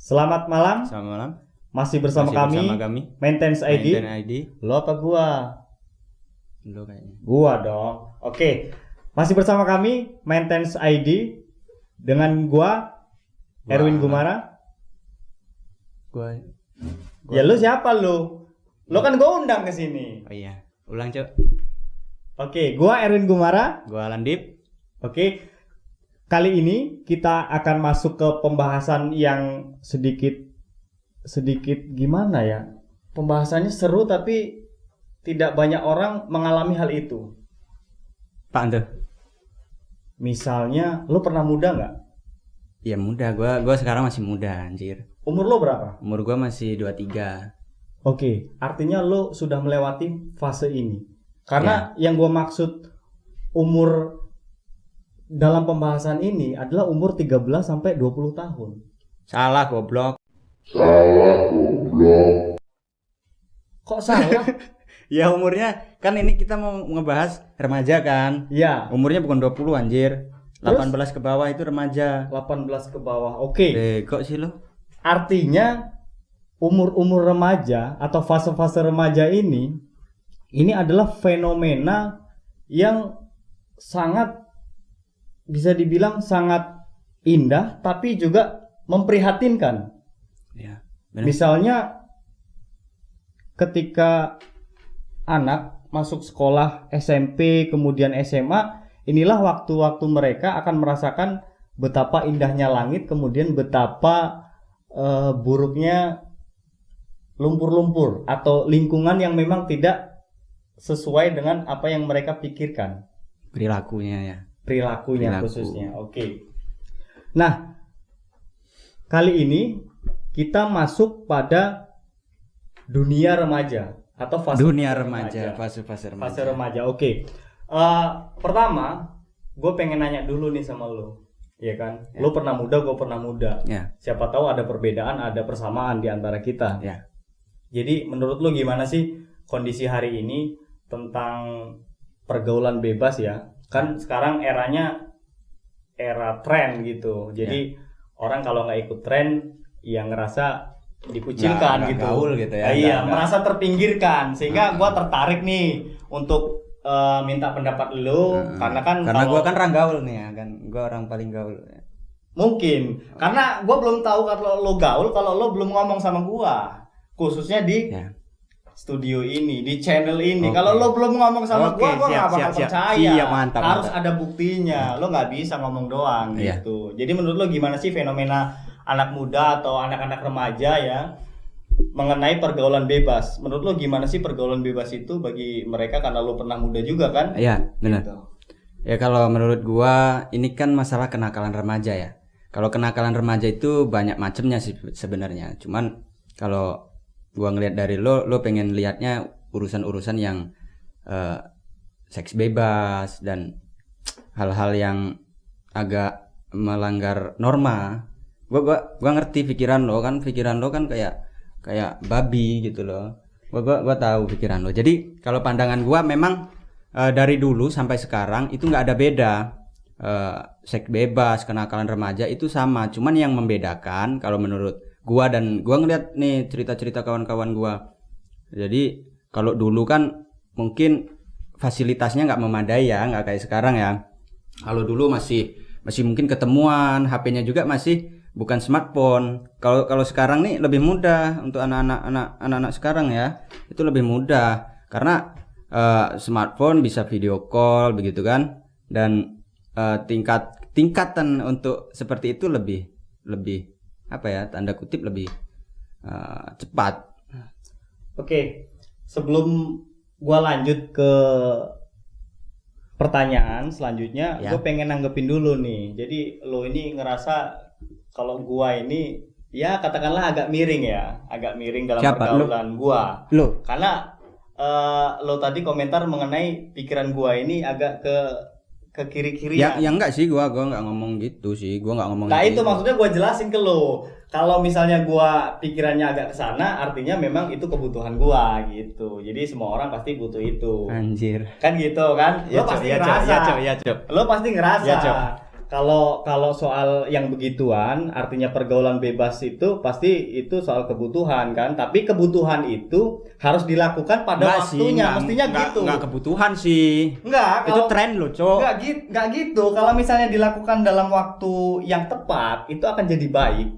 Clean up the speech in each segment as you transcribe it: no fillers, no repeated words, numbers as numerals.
Selamat malam. Selamat malam. Masih bersama kami. Maintenance ID. Lo apa gua? Lo kayaknya. Gua dong. Oke. Masih bersama kami Maintenance ID dengan gua Erwin Gumara. Gua. Ya lu siapa lu? Lo kan gua undang ke sini. Oh iya. Ulang, Cok. Oke, gua Erwin Gumara. Gua Landip. Oke. Kali ini kita akan masuk ke pembahasan yang sedikit gimana ya? Pembahasannya seru tapi tidak banyak orang mengalami hal itu. Pak tuh. Misalnya, lo pernah muda nggak? Iya muda. Gua sekarang masih muda, anjir. Umur lo berapa? Umur gua masih 23. Oke, artinya lo sudah melewati fase ini. Karena yang gua maksud umur dalam pembahasan ini adalah umur 13 sampai 20 tahun. Salah, goblok. Kok salah? Ya umurnya kan ini kita mau ngebahas remaja kan? Iya. Umurnya bukan 20 anjir. 18 ke bawah itu remaja. 18 ke bawah. Oke. Kok sih lo? Artinya umur-umur remaja atau fase-fase remaja ini adalah fenomena yang sangat bisa dibilang sangat indah tapi juga memprihatinkan. Ya, misalnya ketika anak masuk sekolah SMP kemudian SMA, inilah waktu-waktu mereka akan merasakan betapa indahnya langit, kemudian betapa buruknya lumpur-lumpur atau lingkungan yang memang tidak sesuai dengan apa yang mereka pikirkan. Perilakunya Khususnya. Oke. Nah, kali ini kita masuk pada dunia remaja atau fase remaja. Fase remaja. Oke. Pertama, gue pengen nanya dulu nih sama lo, ya kan? Ya. Lo pernah muda, gue pernah muda. Ya. Siapa tahu ada perbedaan, ada persamaan di antara kita. Ya. Jadi, menurut lo gimana sih kondisi hari ini tentang pergaulan bebas ya? Kan sekarang eranya era tren gitu. Jadi orang kalau nggak ikut tren ya ngerasa dikucilkan nggak gitu. Gaul gitu ya. Iya, merasa terpinggirkan. Sehingga gua tertarik nih untuk minta pendapat lo karena gua kan orang gaul nih ya kan. Gua orang paling gaul. Mungkin karena gua belum tahu kalau lo gaul kalau lo belum ngomong sama gua. Khususnya di studio ini, di channel ini. Kalau lo belum ngomong sama gua nggak bakal percaya. Siap, mantap. Harus ada buktinya. Lo nggak bisa ngomong doang gitu. Jadi menurut lo gimana sih fenomena anak muda atau anak-anak remaja ya mengenai pergaulan bebas? Menurut lo gimana sih pergaulan bebas itu bagi mereka, karena lo pernah muda juga kan? Iya, benar. Gitu. Ya kalau menurut gua ini kan masalah kenakalan remaja ya. Kalau kenakalan remaja itu banyak macamnya sih sebenarnya. Cuman kalau gua ngelihat dari lo pengen lihatnya urusan-urusan yang seks bebas dan hal-hal yang agak melanggar norma. Gua ngerti pikiran lo kan kayak babi gitu loh. Gua tahu pikiran lo. Jadi kalau pandangan gua memang dari dulu sampai sekarang itu nggak ada beda. Seks bebas, kenakalan remaja itu sama. Cuman yang membedakan kalau menurut gua, dan gua ngeliat nih cerita-cerita kawan-kawan gua. Jadi kalau dulu kan mungkin fasilitasnya nggak memadai ya, nggak kayak sekarang ya. Kalau dulu masih mungkin ketemuan, HP-nya juga masih bukan smartphone. Kalau sekarang nih lebih mudah untuk anak-anak sekarang ya. Itu lebih mudah karena smartphone bisa video call begitu kan, dan tingkatan untuk seperti itu lebih apa ya, tanda kutip lebih cepat. Oke, sebelum gua lanjut ke pertanyaan selanjutnya, gue pengen nanggepin dulu nih. Jadi lo ini ngerasa kalau gua ini ya katakanlah agak miring dalam pergaulan gua. Lo? Karena lo tadi komentar mengenai pikiran gua ini agak ke kiri-kiri ya enggak sih, gua enggak ngomong gitu sih. Gua enggak ngomong nah gitu. Itu maksudnya gua jelasin ke lo. Kalau misalnya gua pikirannya agak ke sana, artinya memang itu kebutuhan gua gitu. Jadi semua orang pasti butuh itu. Anjir. Kan gitu kan? Lo pasti ngerasa. Ya, Lo pasti ngerasa. kalau soal yang begituan, artinya pergaulan bebas itu pasti itu soal kebutuhan kan. Tapi kebutuhan itu harus dilakukan pada waktunya. Mestinya gitu. Enggak kebutuhan sih. Enggak. Itu tren loh, Cok. Enggak gitu. Kalau misalnya dilakukan dalam waktu yang tepat, itu akan jadi baik.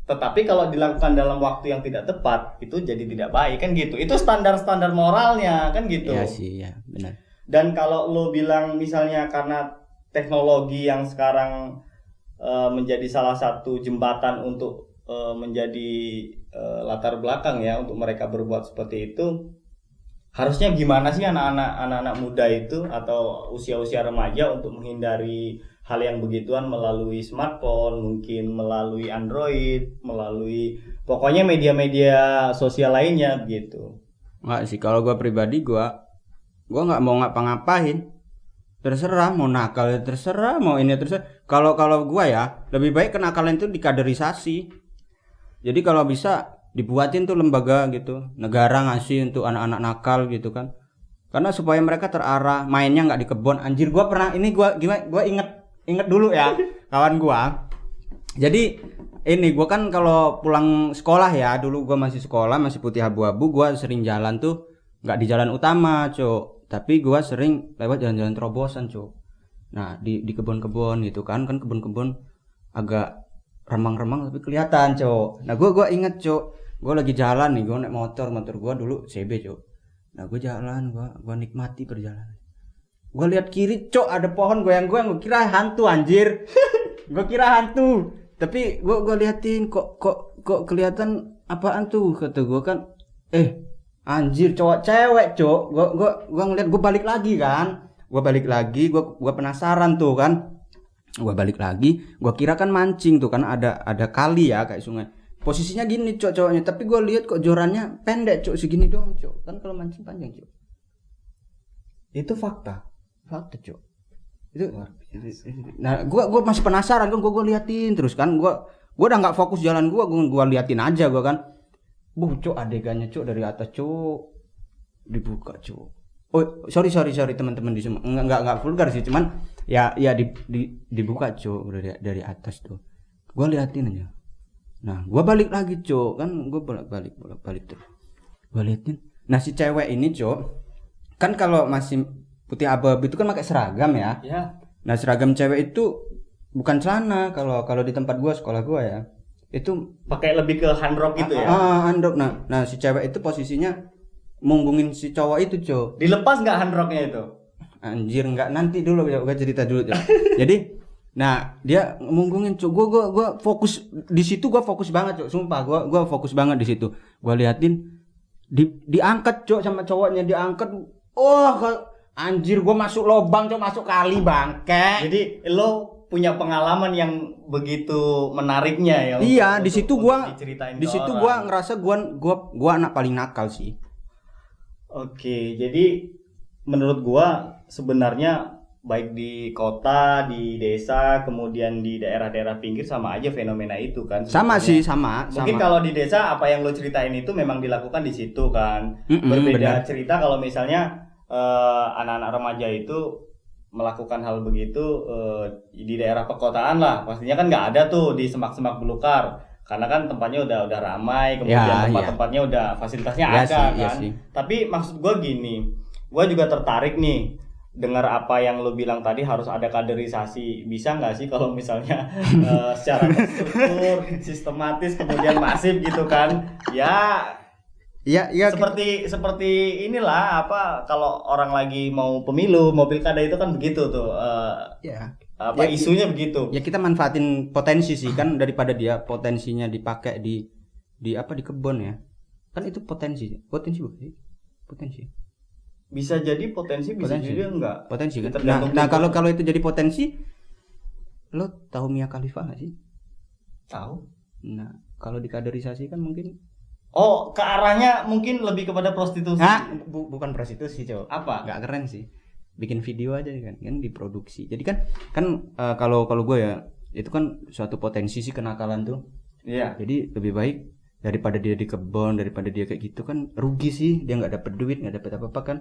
Tetapi kalau dilakukan dalam waktu yang tidak tepat, itu jadi tidak baik kan gitu. Itu standar-standar moralnya kan gitu. Iya sih, ya benar. Dan kalau lo bilang misalnya karena teknologi yang sekarang menjadi salah satu jembatan untuk menjadi latar belakang ya untuk mereka berbuat seperti itu, harusnya gimana sih anak-anak muda itu atau usia-usia remaja untuk menghindari hal yang begituan melalui smartphone, mungkin melalui Android, melalui pokoknya media-media sosial lainnya gitu. Enggak sih, kalau gue pribadi gue nggak mau ngapa-ngapain. Terserah mau nakal ya terserah, mau ini terserah. Kalau gua ya lebih baik kenakalan itu dikaderisasi. Jadi kalau bisa dibuatin tuh lembaga gitu, negara ngasih untuk anak-anak nakal gitu kan. Karena supaya mereka terarah, mainnya nggak di kebun. Anjir gua pernah ini gua inget dulu ya kawan gua. Jadi ini gua kan kalau pulang sekolah ya, dulu gua masih sekolah, masih putih abu-abu, gua sering jalan tuh nggak di jalan utama, Cuk. Tapi gua sering lewat jalan-jalan terobosan, Cuk. Nah, di kebun-kebun gitu kan kebun-kebun agak remang-remang tapi kelihatan, Cuk. Nah, gua inget, Cuk. Gua lagi jalan nih, gua naik motor gua dulu CB, Cuk. Nah, gua jalan, gua nikmati perjalanan. Gua lihat kiri, Cuk, ada pohon goyang-goyang, gua kira hantu anjir. Gua kira hantu. Tapi gua liatin kok kelihatan apaan tuh kata gua kan. Anjir cowok cewek, Cok. Gua ngeliat, gua balik lagi kan. Gua penasaran tuh kan. Gua balik lagi, gua kira kan mancing tuh kan ada kali ya kayak sungai. Posisinya gini, Cok, cowoknya, tapi gua lihat kok jorannya pendek, Cok, segini doang, Cok. Kan kalau mancing panjang, Cok. Itu fakta, Cok. Itu nah, gua masih penasaran kan, gua liatin terus kan. Gua udah enggak fokus jalan gua liatin aja gua kan. Cuk, adegannya, Cuk, dari atas, Cuk, dibuka, Cuk. Oh, sorry teman-teman di semua. Enggak vulgar sih, cuman ya dibuka, Cuk, dari atas tuh. Gua liatin aja. Nah, gua balik lagi, Cuk. Kan gua bolak-balik tuh. Gua liatin. Nah, si cewek ini, Cuk, kan kalau masih putih abu-abu itu kan pakai seragam ya. Ya. Nah, seragam cewek itu bukan celana kalau di tempat gua, sekolah gua ya. Itu pakai lebih ke handrok gitu ya. Handrok. Nah si cewek itu posisinya munggungin si cowok itu, Cok. Dilepas nggak handroknya itu? Anjir, nggak, nanti dulu gua cerita dulu, Cok. Jadi nah dia munggungin, Cok. Gua fokus di situ, gua fokus banget, Cok. Sumpah gua fokus banget di situ. Gua liatin diangkat, Cok, sama cowoknya, diangkat. Anjir, gua masuk lobang, Cok, masuk kali, bangke. Jadi lo punya pengalaman yang begitu menariknya ya. Iya, di situ gua ngerasa gua anak paling nakal sih. Oke, jadi menurut gua sebenarnya baik di kota, di desa, kemudian di daerah-daerah pinggir sama aja fenomena itu kan. Sama sih, sama. Mungkin kalau di desa apa yang lo ceritain itu memang dilakukan di situ kan. Berbeda benar. Cerita kalau misalnya anak-anak remaja itu melakukan hal begitu di daerah perkotaan lah, pastinya kan nggak ada tuh di semak-semak belukar karena kan tempatnya udah ramai, kemudian tempat-tempatnya udah fasilitasnya ada kan. Tapi maksud gue gini, gue juga tertarik nih dengar apa yang lo bilang tadi, harus ada kaderisasi. Bisa nggak sih kalau misalnya secara terstruktur, sistematis, kemudian masif gitu kan? Ya seperti inilah apa kalau orang lagi mau pemilu, mau pilkada itu kan begitu tuh. Isunya begitu. Ya kita manfaatin potensi sih kan, daripada dia potensinya dipakai di kebun ya. Kan itu potensi bukan sih? Potensi. Bisa jadi potensi, bisa jadi enggak. Potensi kan. Nah kalau itu jadi potensi, lo tahu Mia Khalifa enggak sih? Tahu. Nah, kalau dikaderisasi kan mungkin ke arahnya mungkin lebih kepada prostitusi. Bukan prostitusi, Cok. Apa? Nggak keren sih. Bikin video aja kan diproduksi. Jadi kan kalau gue ya, itu kan suatu potensi sih kenakalan tuh. Iya. Jadi lebih baik daripada dia di kebun, daripada dia kayak gitu kan rugi sih, dia nggak dapat duit, nggak dapat apa-apa kan.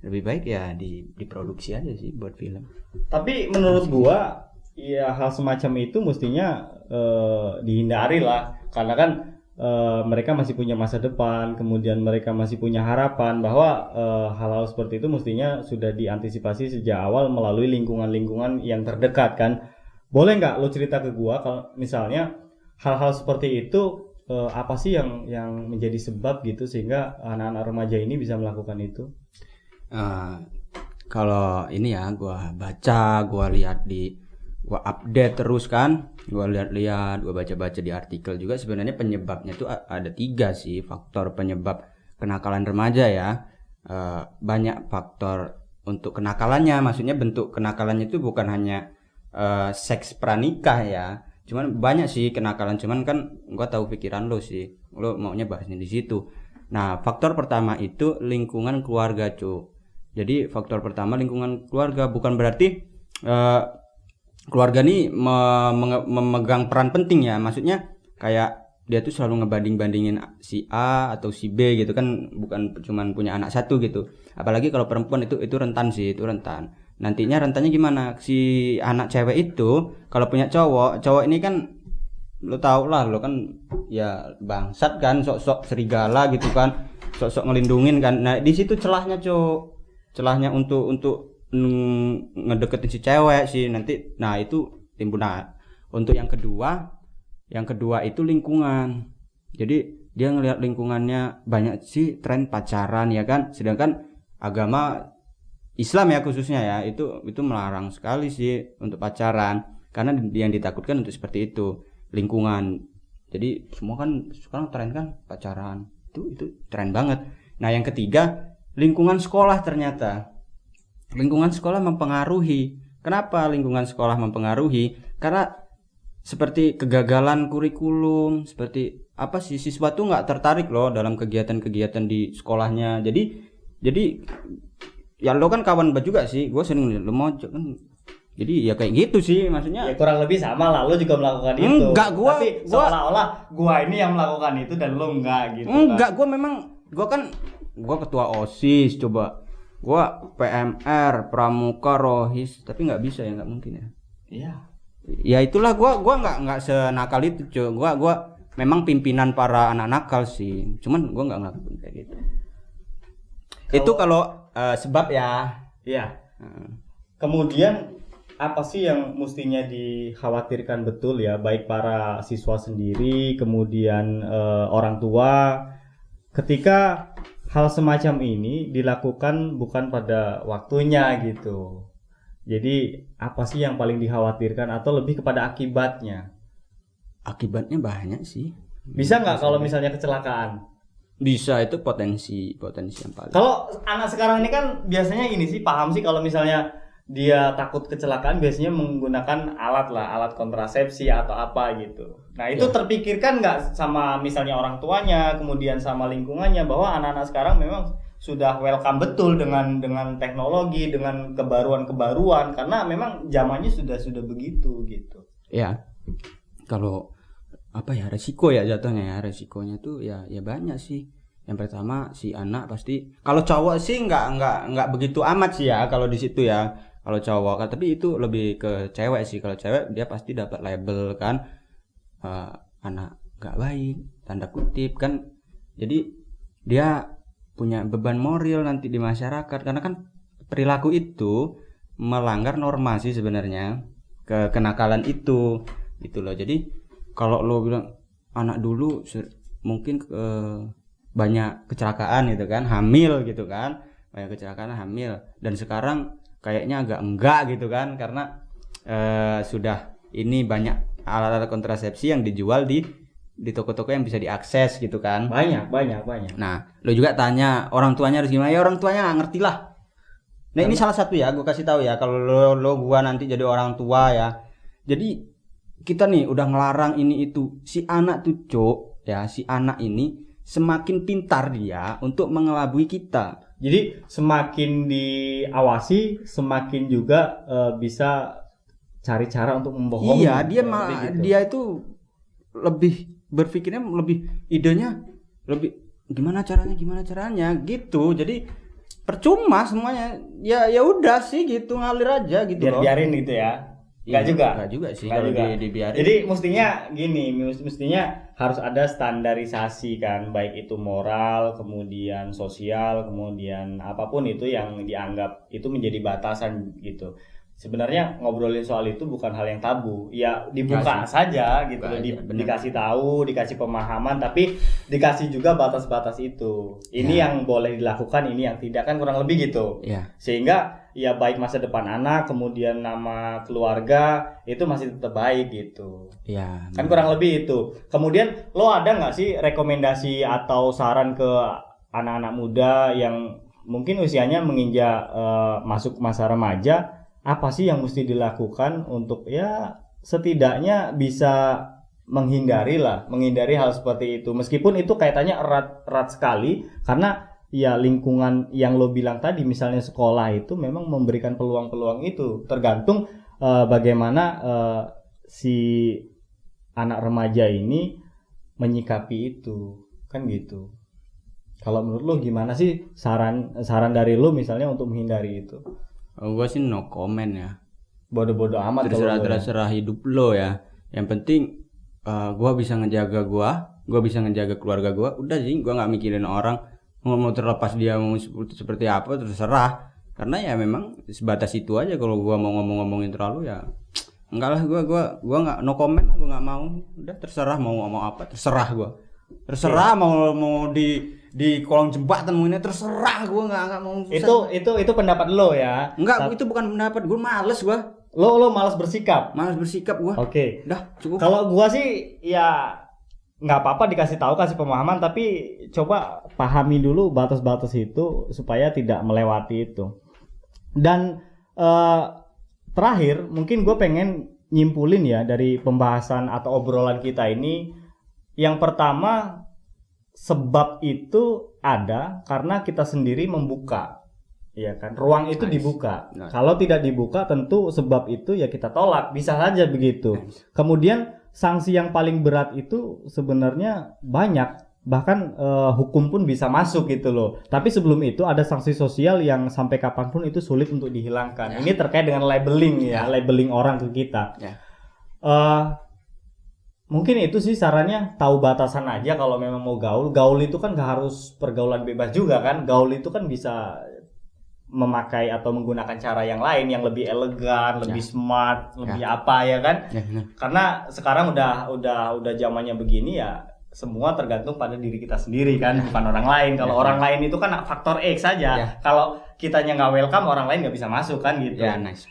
Lebih baik ya diproduksi aja sih buat film. Tapi menurut gua ya hal semacam itu mestinya dihindari lah, karena kan mereka masih punya masa depan, kemudian mereka masih punya harapan bahwa hal-hal seperti itu mestinya sudah diantisipasi sejak awal melalui lingkungan-lingkungan yang terdekat kan. Boleh nggak lo cerita ke gua kalau misalnya hal-hal seperti itu apa sih yang menjadi sebab gitu sehingga anak-anak remaja ini bisa melakukan itu? Kalau ini ya gua baca, gua lihat gua update terus kan, gua lihat-lihat, gua baca-baca di artikel juga. Sebenarnya penyebabnya tuh ada 3 sih faktor penyebab kenakalan remaja ya. Banyak faktor untuk kenakalannya, maksudnya bentuk kenakalannya itu bukan hanya seks pranikah ya, cuman banyak sih kenakalan. Cuman kan gua tahu pikiran lo sih, lo maunya bahasnya di situ. Nah, faktor pertama itu lingkungan keluarga, cu. Jadi faktor pertama lingkungan keluarga, bukan berarti keluarga nih memegang peran penting ya, maksudnya kayak dia tuh selalu ngebanding-bandingin si A atau si B gitu kan, bukan cuman punya anak satu gitu. Apalagi kalau perempuan itu rentan sih, itu rentan. Nantinya rentannya gimana? Si anak cewek itu kalau punya cowok ini kan lo tau lah, lo kan ya bangsat kan, sok-sok serigala gitu kan, sok-sok ngelindungin kan. Nah di situ celahnya, Cuk. Celahnya untuk ngedeketin si cewek sih nanti. Nah itu timbul. Nah untuk yang kedua itu lingkungan. Jadi dia ngelihat lingkungannya banyak sih tren pacaran ya kan, sedangkan agama Islam ya khususnya ya itu melarang sekali sih untuk pacaran, karena yang ditakutkan untuk seperti itu lingkungan. Jadi semua kan sekarang tren kan pacaran, itu tren banget. Nah yang ketiga lingkungan sekolah. Ternyata lingkungan sekolah mempengaruhi. Kenapa lingkungan sekolah mempengaruhi? Karena seperti kegagalan kurikulum, seperti apa sih, siswa tuh nggak tertarik loh dalam kegiatan-kegiatan di sekolahnya. Jadi ya lo kan kawan juga sih, gue sering lihat lo mau kan. Jadi ya kayak gitu sih, maksudnya ya kurang lebih sama lah, lo juga melakukan itu. Enggak, tapi seolah-olah gue ini yang melakukan itu dan lo enggak gitu. Enggak, kan. Gue ketua OSIS, coba gue PMR, Pramuka, Rohis, tapi nggak bisa ya, nggak mungkin ya. Iya. Ya itulah, gue nggak senakal itu, cuy. Gue memang pimpinan para anak nakal sih, cuman gue nggak ngelakuin kayak gitu. Itu kalau sebab ya. Iya. Kemudian apa sih yang mestinya dikhawatirkan betul ya, baik para siswa sendiri, kemudian orang tua, ketika hal semacam ini dilakukan bukan pada waktunya gitu. Jadi apa sih yang paling dikhawatirkan atau lebih kepada akibatnya? Akibatnya banyak sih. Bisa nggak kalau misalnya kecelakaan? Bisa, itu potensi yang paling. Kalau anak sekarang ini kan biasanya ini sih paham sih, kalau misalnya dia takut kecelakaan biasanya menggunakan alat kontrasepsi atau apa gitu. Nah itu terpikirkan nggak sama misalnya orang tuanya, kemudian sama lingkungannya, bahwa anak-anak sekarang memang sudah welcome betul dengan teknologi, dengan kebaruan-kebaruan, karena memang zamannya sudah begitu gitu. Ya, kalau apa ya, resiko ya jatuhnya ya, resikonya tuh ya banyak sih. Yang pertama si anak pasti, kalau cowok sih nggak begitu amat sih ya kalau di situ ya. Kalau cowok, tapi itu lebih ke cewek sih. Kalau cewek dia pasti dapat label kan, anak nggak baik, tanda kutip kan. Jadi dia punya beban moral nanti di masyarakat, karena kan perilaku itu melanggar norma sih sebenarnya, kenakalan itu gitu loh. Jadi kalau lo bilang anak dulu mungkin banyak kecelakaan gitu kan, hamil gitu kan, banyak kecelakaan hamil, dan sekarang kayaknya agak enggak gitu kan, karena sudah ini banyak alat-alat kontrasepsi yang dijual di toko-toko yang bisa diakses gitu kan. Banyak. Nah, lo juga tanya orang tuanya harus gimana? Ya orang tuanya nggak ngerti lah. Nah ini salah satu ya, gue kasih tahu ya, kalau lo gua nanti jadi orang tua ya. Jadi kita nih udah ngelarang ini itu, si anak tuh cok ya, si anak ini semakin pintar dia untuk mengelabui kita. Jadi semakin diawasi, semakin juga bisa cari cara untuk membohongi. Iya, dia itu lebih berpikirnya, lebih idenya lebih gimana caranya gitu. Jadi percuma semuanya. Ya udah sih gitu, ngalir aja gitu loh. Biarin gitu ya. Enggak juga. Enggak juga sih Nggak kalau juga. dibiarin. Jadi mestinya gini, mestinya harus ada standarisasi kan, baik itu moral, kemudian sosial, kemudian apapun itu yang dianggap itu menjadi batasan gitu. Sebenarnya ngobrolin soal itu bukan hal yang tabu, ya dibuka saja gitu loh, dikasih tahu, dikasih pemahaman, tapi dikasih juga batas-batas itu. Ini yang boleh dilakukan, ini yang tidak, kan kurang lebih gitu. Sehingga ya baik masa depan anak, kemudian nama keluarga itu masih tetap baik gitu. Kan kurang lebih itu. Kemudian lo ada nggak sih rekomendasi atau saran ke anak-anak muda yang mungkin usianya menginjak masuk masa remaja? Apa sih yang mesti dilakukan untuk ya setidaknya bisa menghindari hal seperti itu, meskipun itu kaitannya erat sekali karena ya lingkungan yang lo bilang tadi, misalnya sekolah itu memang memberikan peluang-peluang itu, tergantung bagaimana si anak remaja ini menyikapi itu, kan gitu. Kalau menurut lo gimana sih saran dari lo misalnya untuk menghindari itu? Gue sih no comment ya. Bodoh-bodoh amat. Terserah hidup lo ya. Yang penting gue bisa ngejaga gue bisa ngejaga keluarga gue. Udah sih, gue nggak mikirin orang mau terlepas dia mau seperti apa, terserah. Karena ya memang sebatas itu aja. Kalau gue mau ngomongin terlalu ya enggak lah, gue nggak no comment, gue nggak mau. Udah terserah mau ngomong apa, terserah gue. Terserah mau di kolong jembatan mau ini, terserah, gue nggak mau susah. Itu pendapat lo ya? Enggak, itu bukan pendapat gue, males gue. Lo malas bersikap gue. Oke. Dah cukup. Kalau gue sih ya nggak apa-apa dikasih tahu, kasih pemahaman, tapi coba pahami dulu batas-batas itu supaya tidak melewati itu. Dan terakhir mungkin gue pengen nyimpulin ya dari pembahasan atau obrolan kita ini. Yang pertama, sebab itu ada karena kita sendiri membuka, ya kan? Ruang itu dibuka. Kalau tidak dibuka, tentu sebab itu ya kita tolak, bisa saja begitu. Kemudian sanksi yang paling berat itu sebenarnya banyak, bahkan hukum pun bisa masuk gitu loh. Tapi sebelum itu ada sanksi sosial yang sampai kapanpun itu sulit untuk dihilangkan. Ini terkait dengan labeling ya, labeling orang ke kita. Mungkin itu sih sarannya, tahu batasan aja kalau memang mau gaul. Gaul itu kan gak harus pergaulan bebas juga kan. Gaul itu kan bisa memakai atau menggunakan cara yang lain yang lebih elegan, lebih smart, lebih apa ya kan? Karena sekarang udah zamannya begini ya, semua tergantung pada diri kita sendiri kan, bukan orang lain. Kalau orang lain itu kan faktor X saja. Kalau kitanya nggak welcome, orang lain nggak bisa masuk kan gitu.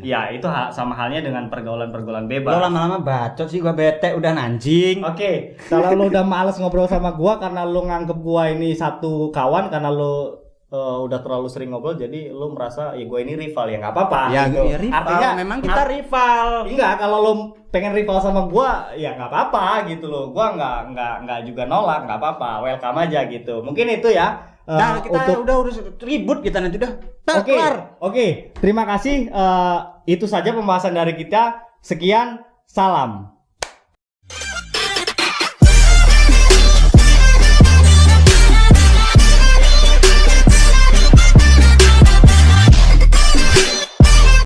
Ya itu sama halnya dengan pergaulan bebas. Lo lama-lama bacot sih, gua bete udah nanjing. Oke, kalau lo udah males ngobrol sama gua karena lo nganggep gua ini satu kawan, karena lo udah terlalu sering ngobrol, jadi lo merasa ya gua ini rival, ya nggak apa-apa. Ya, gitu. Rival. Artinya memang kita rival. Enggak, kalau lo pengen rival sama gua ya nggak apa-apa gitu loh. Gua nggak juga nolak, nggak apa-apa, welcome aja gitu. Mungkin itu ya. Nah, kita udah ribut kita nanti udah. Oke. Terima kasih. Itu saja pembahasan dari kita. Sekian, salam.